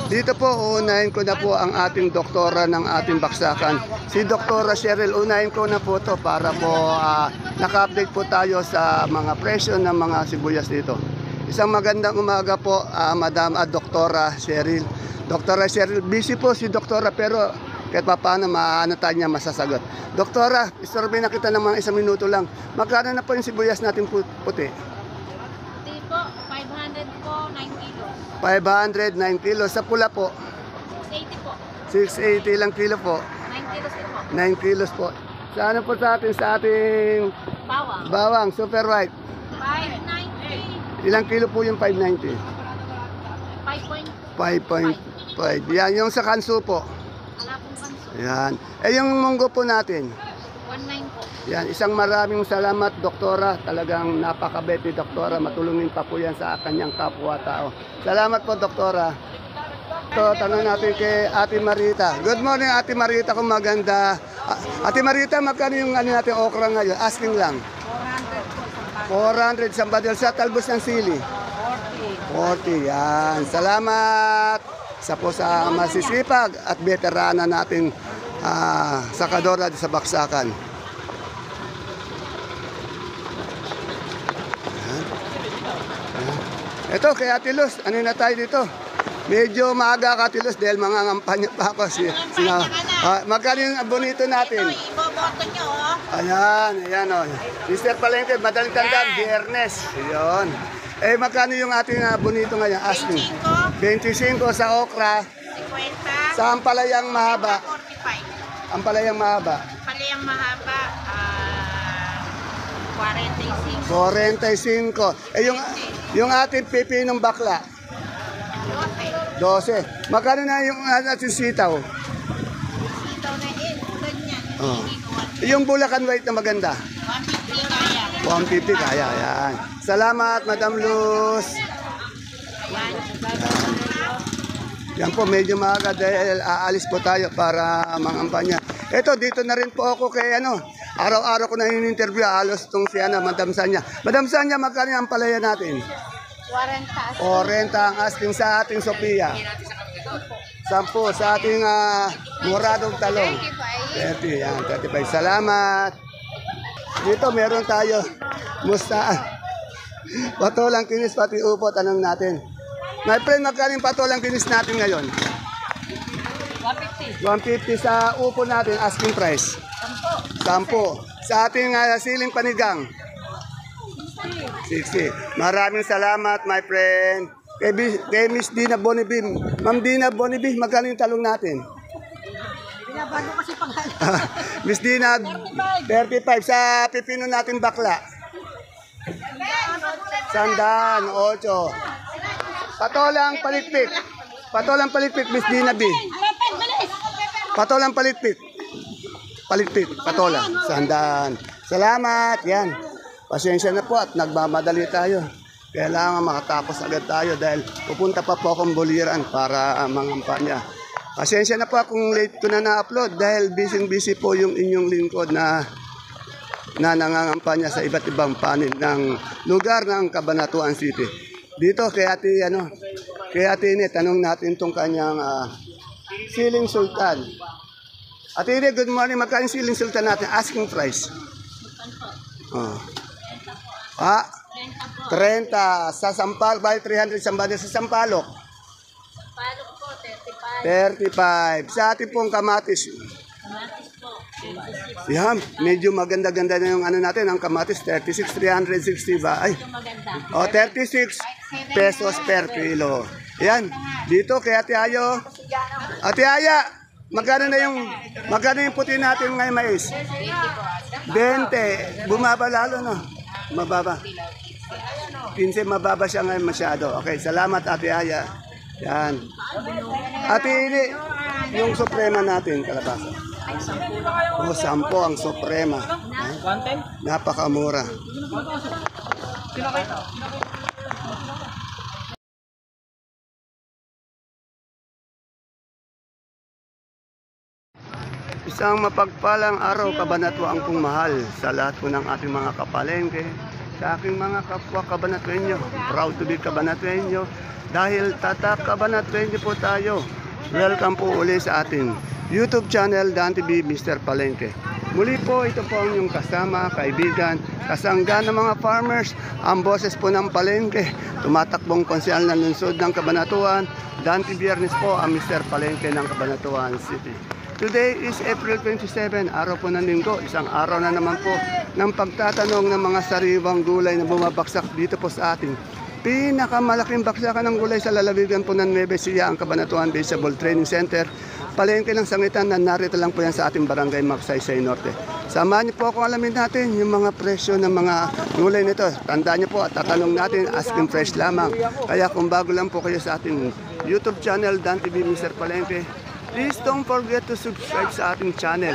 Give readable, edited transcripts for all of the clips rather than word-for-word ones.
Dito po, uunahin ko na po ang ating doktora ng ating baksakan. Si Doktora Cheryl, unahin ko na po to para po naka-update po tayo sa mga presyo ng mga sibuyas dito. Isang magandang umaga po, Madam at Doktora Cheryl. Doktora Cheryl, busy po si Doktora pero kahit pa paano maano tayo niya masasagot. Doktora, istorbe na kita ng mga 1 minuto lang. Magkano na po yung sibuyas natin puti? Puti po, 500 po, 9 kilos. 500, 9 kilos. Sa pula po? 680 po. 680 lang kilo po. 9 kilos din po. 9 kilos po. Sa ano po sa ating Bawang. bawang, super white. 590. Ilang kilo po yung 590? 5.5. 5.5. Yan, yung sa kanso po. Wala pong kanso. Yan. Eh yung munggo po natin. 1.9 po. Yan, isang maraming salamat, Doktora. Talagang napakabait ni Doktora. Matulungin pa po yan sa kanyang kapwa-tao. Salamat po, Doktora. Ito, tanong natin kay Ate Marita. Good morning, Ate Marita, kung maganda. Ate Marita, magkano yung ano natin okra ngayon? Asking lang. 400 sa badal sa talbos ng sili. 40, yan. Salamat sa po sa masisipag at veterana nating sakadora sa baksakan. Ito, kay Ate Luz, ano na tayo dito? Medyo maaga ka, Ate Luz, dahil mga ngampanya pa ako. Magkano yung bonito natin? Ito, iboboto nyo, oh. Ayan, ayan o. Mr. Palengke, madaling tandaan, Biyernes. Ayan. Eh, magkano yung ating bonito ngayon? Asking. 25 sa okra. 50. Sa ampalayang mahaba. 45. Ampalayang mahaba. Palayang mahaba, 45. 45. Eh, yung ating pipinong bakla. 12. Magkano na yung ating sitaw? Sitaw na ganyan. Oh. Yung Bulacan White na maganda. 150 kaya. 150 kaya, yan. Salamat, Madam Luz. Yan po, medyo maaga dahil aalis po tayo para mangampanya. Ito, dito na rin po ako kay araw-araw ko na yung interview, halos itong si Madam Sanya. Madam Sanya, magkano yung palaya natin? 40 ang asking sa ating Sophia. 10 sa ating moradong talong. 30, yan, 35. Salamat. Dito meron tayo. Musta? Patolang kinis pati upo, tanong natin. My friend, magkano yung patolang kinis natin ngayon? 150 sa upo natin, asking price. 10. Sa ating siling panigang. 60. Maraming salamat, my friend. Kay Miss Dina Bonibim. Ma'am Dina Bonibim, magkano yung talong natin? Binabago kasi pangalan. Miss Dina, 35. Sa pipino natin bakla. 108. Patolang palitpik. Patolang palitpik, Miss Dina B. Patolang palitpik. Palitpik, patola. 100. Salamat. Yan. Pasensya na po at nagmamadali tayo. Kailangan makatapos agad tayo dahil pupunta pa po akong Buliran para mangampanya. Pasensya na po kung late ko na na-upload dahil busy po yung inyong lingkod na nangangampanya sa iba't ibang panin ng lugar ng Cabanatuan City. Dito kay Ate Ine, tanong natin itong kanyang siling sultan. Ate Ine, good morning. Magkano yung siling sultan natin? Asking price. Oh. 30 sa Sampal, by 300 sa Sampalok. Palok po, 35. 35. Sa ating pong kamatis. Kamatis po, 36. Yan, medyo maganda-ganda na yung natin, ang kamatis, 36, 360 ba? Ay, Ito maganda. 36 pesos per kilo. Yan, dito kay Ate Ayo. Ate Aya, magkano yung puti natin ngayon mais? 20. Bumaba lalo, no? Mababa. 15, mababa siya ngayon masyado. Okay, salamat Ate Aya. Yan. Ate Ili, yung suprema natin, kalabasa. O, 10 ang suprema. Napakamura. Isang mapagpalang araw, Cabanatuan pong mahal sa lahat po ng ating mga kapalengke, sa aking mga kapwa Cabanatueño. Proud to be Cabanatueño dahil tatak Cabanatueño po tayo. Welcome po uli sa ating YouTube channel, Dan TV Mr. Palengke. Muli po, ito po ang inyong kasama, kaibigan, kasangga ng mga farmers, ang boses po ng Palengke. Tumatakbong konsyal ng lungsod ng Cabanatuan, Dante Biernes po ang Mr. Palengke ng Cabanatuan City. Today is April 27, araw po ng linggo, isang araw na naman po ng pagtatanong ng mga sariwang gulay na bumabaksak dito po sa ating pinakamalaking baksakan ng gulay sa lalawigan po ng Nueva Ecija, ang Cabanatuan Vegetable Training Center. Palengke ng sangitan na narito lang po yan sa ating barangay Magsaysay Norte. Samahan niyo po akong alamin natin yung mga presyo ng mga gulay nito. Tandaan niyo po, tatanong natin, asking price lamang. Kaya kung bago lang po kayo sa ating YouTube channel, Dan TV Mr. Palengke, please don't forget to subscribe sa ating channel.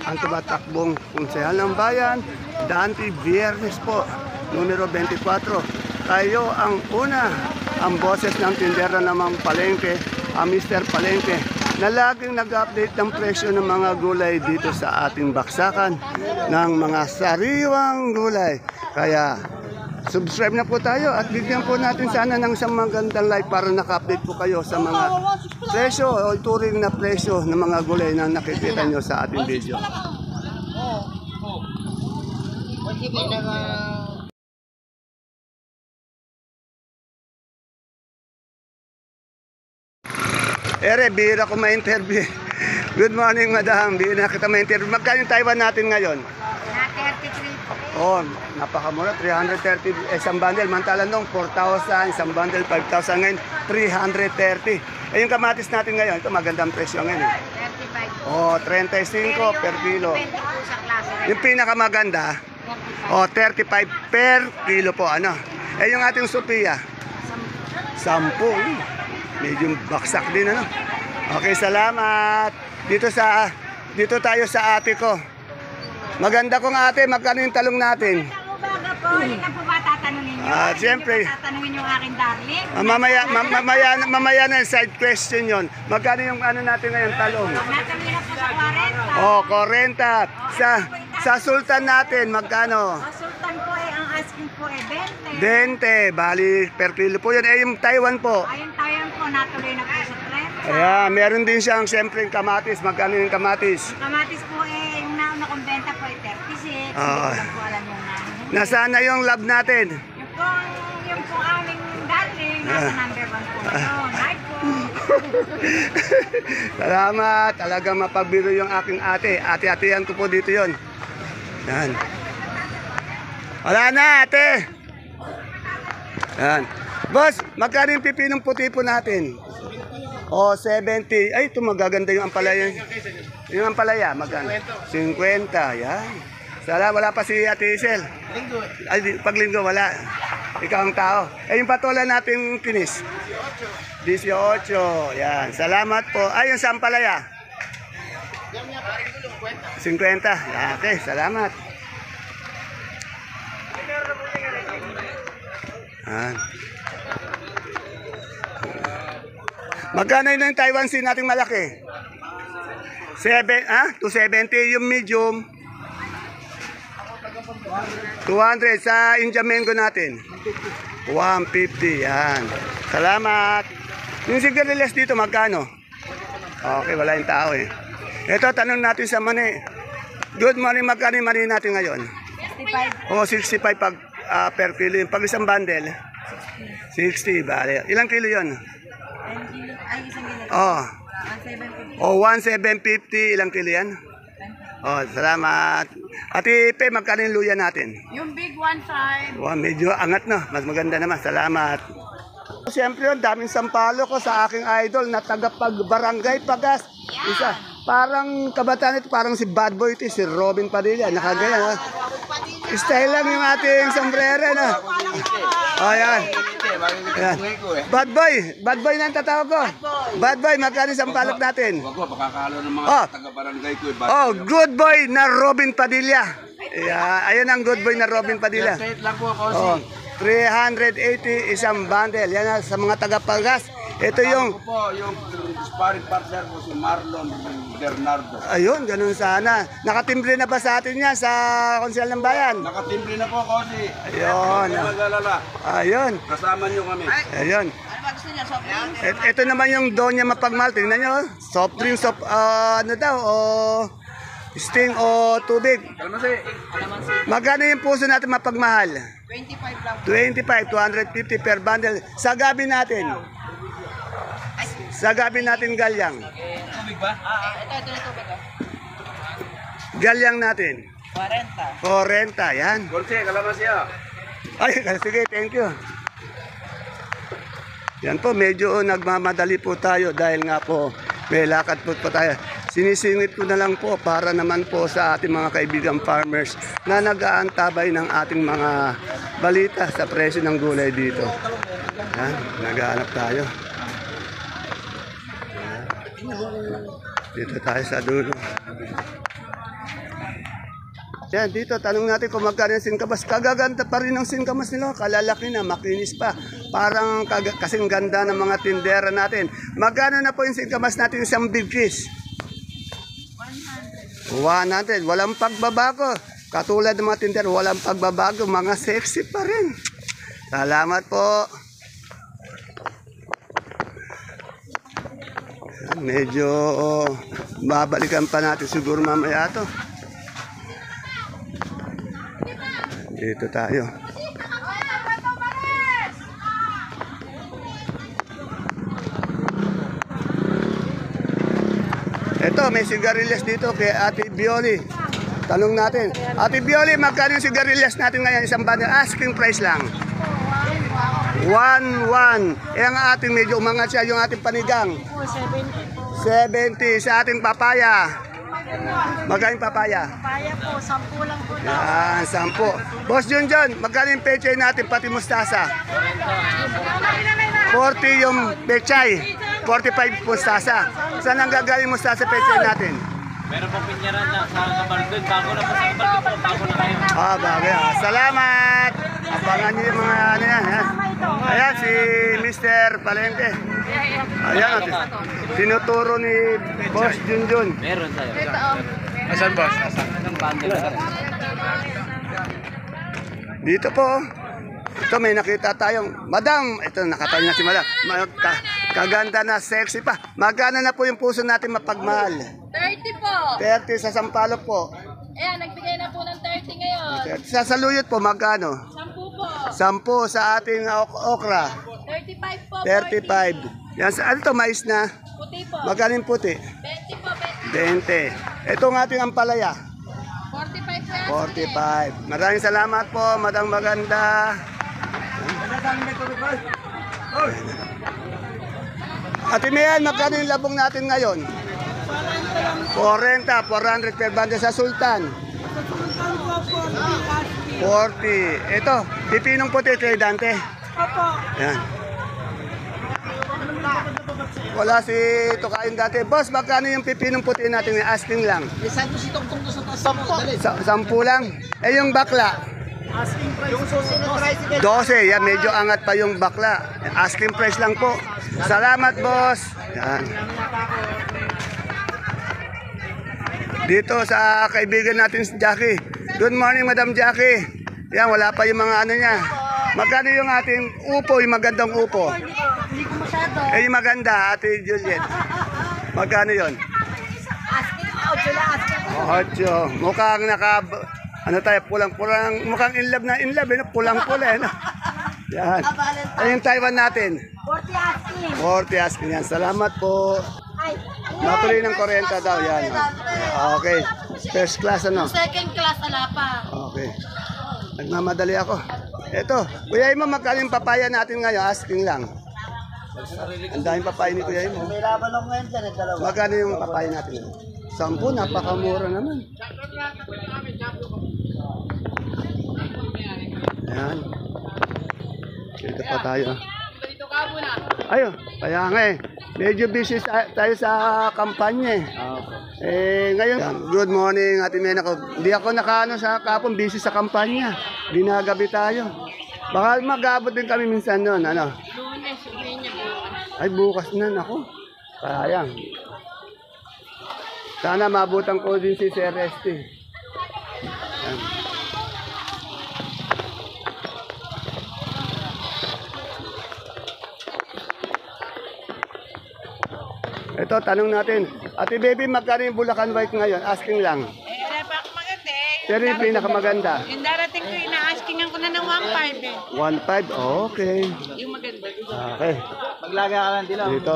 Ang tumatakbong konsehal ng bayan, Dante Biernes po, numero 24. Tayo ang una, ang boses ng tindera ng Palengke, ang Mr. Palengke, na laging nag-update ng presyo ng mga gulay dito sa ating baksakan ng mga sariwang gulay. Kaya subscribe na po tayo at bigyan po natin sana ng isang magandang like para naka-update po kayo sa mga presyo o turing na presyo ng mga gulay na nakikita nyo sa ating video. Ere, bihira ko ma-interview. Good morning, madam. Bihira kita ma-interview. Magkano yung Taiwan natin ngayon? Na 33 po. Oh, napakamura, 330 isang bundle. Mantalan nung 4,000, isang bundle 5,000 ngayon, 330. Eh yung kamatis natin ngayon, ito magandang presyo ngayon. 35 po. Oh, 35 per kilo. 20 po sa klase. Yung pinakamaganda, 35. oh, 35 per kilo po, ano. Eh yung ating Sophia, 10. Medyo baksak din, ano. Okay, salamat. Dito tayo sa ate ko. Maganda kong ate, magkano yung talong natin? Umaga po, hindi na po ba tatanungin nyo? Siyempre. Hindi na tatanungin yung aking darling. Mamaya na side question yon. Magkano yung ano natin ngayon, talong? Natanungin na po sa 40. Oh, 40. Sa Sultan natin, magkano? Ang sultan po ang asking po 20. 20. Bali, per kilo po yun. Eh, yung Taiwan po. Ayun tayo po, natuloy na po sa 30. Ayan, meron din siyang siyempre yung kamatis. Magkano yung kamatis? Kamatis po yung nauna kong benta po 36. Oo. Hindi ko lang po alam yung namin. Nasaan na yung lab natin? Yung po aming darling, nasa number 1 po. Hi po. Salamat. Talagang mapagbiro yung aking ate. Ate-atehan ko po dito yon. Yan. Wala na, ate. Yan. Boss, magkano yung pipinong puti po natin? Oh, 70. Ay, ito magaganda yung ampalaya. Yung ampalaya, magkano? 50. Yan. Sala, wala pa si Ate Isel. Linggo. Ay, paglinggo, wala. Ikaw ang tao. Eh, yung patola natin kinis? 18. Yan. Salamat po. Ay, yung sampalaya? 50. Okay, salamat. Yan. Magkano yun yung Taiwan Sea nating malaki? 270 yung medium. 200 sa India mango natin. 150, yan. Salamat. Yung sigarilyas dito, magkano? Okay, wala yung tao eh. Ito, tanong natin sa mani. Good morning, magkano yung mani natin ngayon? 65. O, 65 pag, per kilo. Pag isang bundle? 60, bale. Ilang kilo yun? Ay, isang gila. Oh, 170. o 1,750, ilang kilo yan? Oh, salamat. Ate Pe, magkano yung luya natin? Yung big one side. Wow, medyo angat no. Mas maganda naman. Salamat. Siyempre, ang daming sampalo ko sa aking idol na tagapag-barangay Pagas. Isa. Parang kabataan ito, parang si Bad Boy ito, si Robin Padilla. Nakagaya. Style lang yung ating sombrero. No? Oh, yan. Yan. Bad Boy na ang tatawag ko. Bad Boy, magkano yung sampalok natin? Wag ko, makakalo ng mga taga-barangay ko. Oh, good boy na Robin Padilla. Yeah, ayun ang good boy na Robin Padilla. Straight lang po ako. Oh, 380 isang bundle. Yan na, sa mga taga-Pagas. Ito yung, Ako po, yung sparring partner ko si Marlon Bernardo. ayun, ganun sana. Nakatimbre na ba sa atin yan sa Konsehal ng Bayan? Nakatimbre na po, Kosi. Ayun. Huwag mag-alala. Ayun. Kasama niyo kami. Ayun. Ito naman yung Doña Mapagmahal. Tingnan nyo. Soft drink, ano daw, o sting o tubig. Kalmasi. Magkano yung puso natin mapagmahal? 25 lang. 25, 250 per bundle. Sa gabi natin. Sa gabi natin galyang. Tubig ba? Ito tubig. Galyang natin. 40. 40, yan. Konsi, kalamansi ah. Ay, sige, thank you. Yan po, medyo nagmamadali po tayo dahil nga po may lakad po tayo. Sinisingit ko na lang po para naman po sa ating mga kaibigang farmers na nag-aantabay ng ating mga balita sa presyo ng gulay dito. Yan, nag-aanap tayo. Dito tayo sa dulo. Yan, dito, tanong natin kung magkano yung singkamas. Kagaganda pa rin ng singkamas nila. Kalalaki na, makinis pa. Parang kasing ganda ng mga tindera natin. Magkano na po yung singkamas natin isang big fish? 100. Walang pagbabago. Katulad ng mga tindera, walang pagbabago. Mga sexy pa rin. Salamat po. Medyo babalikan pa natin siguro mamaya to. Dito tayo. Ito, may sigarilyas dito kay Ate Bioli. Tanong natin. Ate Bioli, magkano yung sigarilyas natin ngayon? Isang bundle, asking price lang. 1-1. Eh, ang ating medyo umangat siya, yung ating panigang. 70 sa ating papaya. Magkano yung papaya? Papaya po, 10 lang po. Yan, 10. Boss Junjun, magkano yung pechay natin, pati mustasa? 40 yung pechay, 45 mustasa. Saan ang gagaling mustasa pechay natin? Meron pong pinyaran lang sa Kabaldon. Bago na po sa Kabaldon po. Bago na kayo. Bagay. Salamat! Abangan niyo yung mga ano yan. Yan. Ayan, si Mr. Palente. Ayan, tinuturo ni Boss Junjun. Meron sa'yo. Asan boss? Isang bundle na rin. Dito po. Ito may nakita tayong Madam. Ito nakatayo na si Madam. Kaganda na, sexy pa. Magkano na po yung puso natin mapagmahal? 30 po. 30 sa Sampalok po. Ayan, nagbigay na po ng 30 ngayon. 30 sa Saluyot po, magkano? 10 po. 10 sa ating okra. 35 po. 35. Yan, ano to, mais na? Puti po. Magkano yung puti? 20 po. 20. Ito ang ating ampalaya. 45 po. 45. Maraming salamat po, Madam Maganda. Ate Mian, magkano yung labong natin ngayon? 40, 400 per banda sa Sultan. 40. Ito, pipinong puti kay Dante. Yan. Wala si Tukain dati. Boss, magkano yung pipinong puti natin? Asking lang. Si Tongtong to sa taas. 10 lang. Eh yung bakla? Asking price. Yung susunod price. 12. Yan, medyo angat pa yung bakla. Asking price lang po. Salamat, boss. Yan. Dito sa kaibigan natin si Jackie. Good morning, Madam Jackie. Yan, wala pa yung mga ano niya. Magkano yung ating upo, yung magandang upo? Hindi ko masyado. Eh, yung maganda, Ate Juliet. Magkano yun? Asking out sila. Asking. 8. Mukhang ano tayo, pulang-pulang, mukhang in love, pulang-pula, eh, no? Yan. Ay, yung Taiwan natin. 40 asking. 40 asking yan. Salamat po. Ay. Natuloy ng 40 daw, yan. Okay. First class, ano? Second class, ala pa. Okay. Nagmamadali ako. Eto, Kuya Imo, magkano yung papaya natin ngayon? Asking lang. Ang daming papaya ni Kuya Imo. May laban ako ngayon dyan. Dalawa. Magkano yung papaya natin ngayon? 10, napakamura naman. Ayan. Dito pa tayo. Ayun, kaya nga eh. Medyo busy tayo sa kampanya eh. Ngayon, good morning Ate Mena ko. Hindi ako nakaano sa kapon, busy sa kampanya. Ginagabi tayo. Baka mag-abot din kami minsan noon, ano? Lunes, uwi niya po. Ay, bukas na, naku. Sayang. Sana mabutan ko din si Sir Resty. Ayan. Ito, tanong natin. Ate Baby, magkano yung Bulacan White ngayon? Asking lang. Wala pa ako maganda eh. Pero yung pinakamaganda. Yung darating ko, ina-askingan ko na ng 1.5 eh. 1.5, okay. Yung maganda. Okay. Maglaga ka lang din lang. Dito.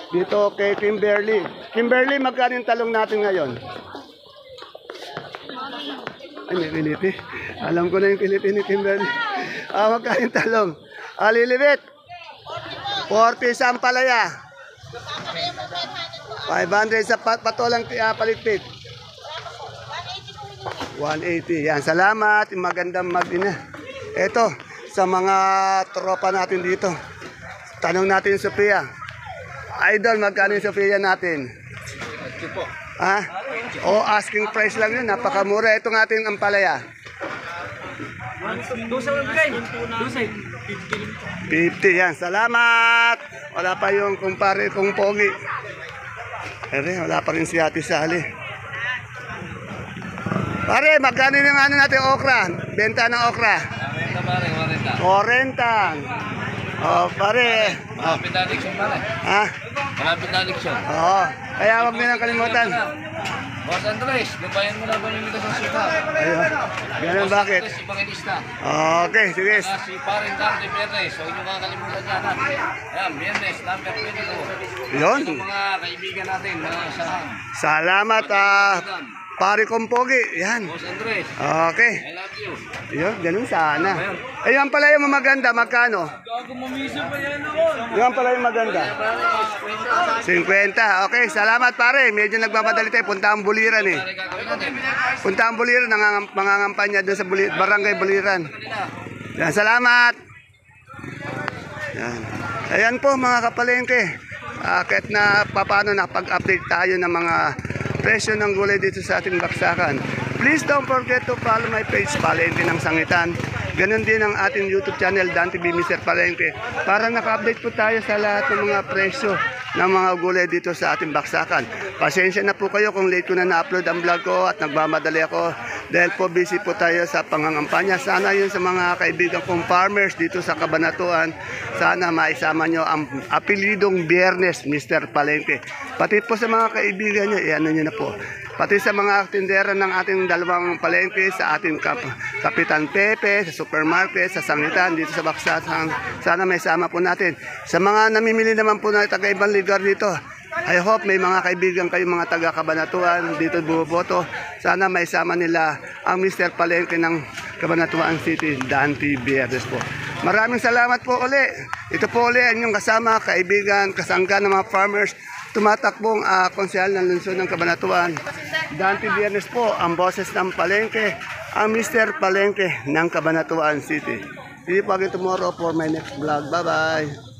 Dito kay Kimberly. Kimberly, magkano yung talong natin ngayon? Ay, may kiliti. Alam ko na yung kiliti ni Kimberly. Magkano yung talong? Lilibit. 40 sa ampalaya. 500 sa patolang paligpit. 180. Yan, salamat. Magandang mag-ina. Ito, sa mga tropa natin dito. Tanong natin yung Sophia. Idol, magkano yung Sophia natin? Ha? Asking price lang yun. Napakamura. Itong ating ampalaya. 50 yan. Salamat. Wala pa yung kumpare kong pogi. Wala pa rin si Ate Sally. Pare, magkano yung ano natin okra? Benta ng okra. 40. Oh, pare. Malapit na eleksyon pare. Ha? Malapit na eleksyon. Oo. Kaya wag niyo kalimutan. Boss Andres, lupayan mo na ba yung nito sa suka? Ayun. Ganun bakit? Andres, Evangelista. Okay, sige. Si Paring Dante Perez, huwag niyo kakalimutan yan. Ayan, Biyernes, number 22. Yun. Yung mga kaibigan natin, mga isahan. Salamat, pare kong pogi. Yan. Boss Andres, Okay. I love you. Yun, ganun sana. Ayun pala yung maganda, magkano? Gago mamiso pa yan ako. Yan pala yung maganda. 50. Okay, salamat pare. Medyo nagmamadali tayo. Punta ang Buliran eh. Pare gagawin natin. Punta ang Buliran, mangangampanya doon sa Barangay Buliran. Yan, salamat. Yan. Ayan po mga kapalengke. Kahit na paano nakapag-update tayo ng mga presyo ng gulay dito sa ating baksakan. Please don't forget to follow my page, Palengke ng Sangitan. Ganon din ang ating YouTube channel, Dan TV Mr. Palengke. Para naka-update po tayo sa lahat ng mga presyo ng mga gulay dito sa ating baksakan. Pasensya na po kayo kung late ko na na-upload ang vlog ko at nagmamadali ako dahil po busy po tayo sa pangangampanya. Sana yun sa mga kaibigan kong farmers dito sa Cabanatuan. Sana maisama nyo ang apelidong Biyernes, Mr. Palengke. Pati po sa mga kaibigan nyo, ano nyo na po. Pati sa mga tindera ng ating dalawang palengke, sa ating Kapitan Pepe, sa supermarket, sa Sangitan, dito sa Baksakan. Sana may sama po natin. Sa mga namimili naman po na taga-ibang lugar dito, I hope may mga kaibigan kayo, mga taga-Cabanatuan, dito bumoboto. Sana may sama nila ang Mr. Palengke ng Cabanatuan City, Dante Bierdes po. Maraming salamat po uli. Ito po uli ang inyong kasama, kaibigan, kasangga ng mga farmers, tumatakbong konsehal ng lungsod ng Cabanatuan. Dante Bierdes po, ang boses ng Palengke, ang Mr. Palengke ng Cabanatuan City. See you again tomorrow for my next vlog. Bye-bye!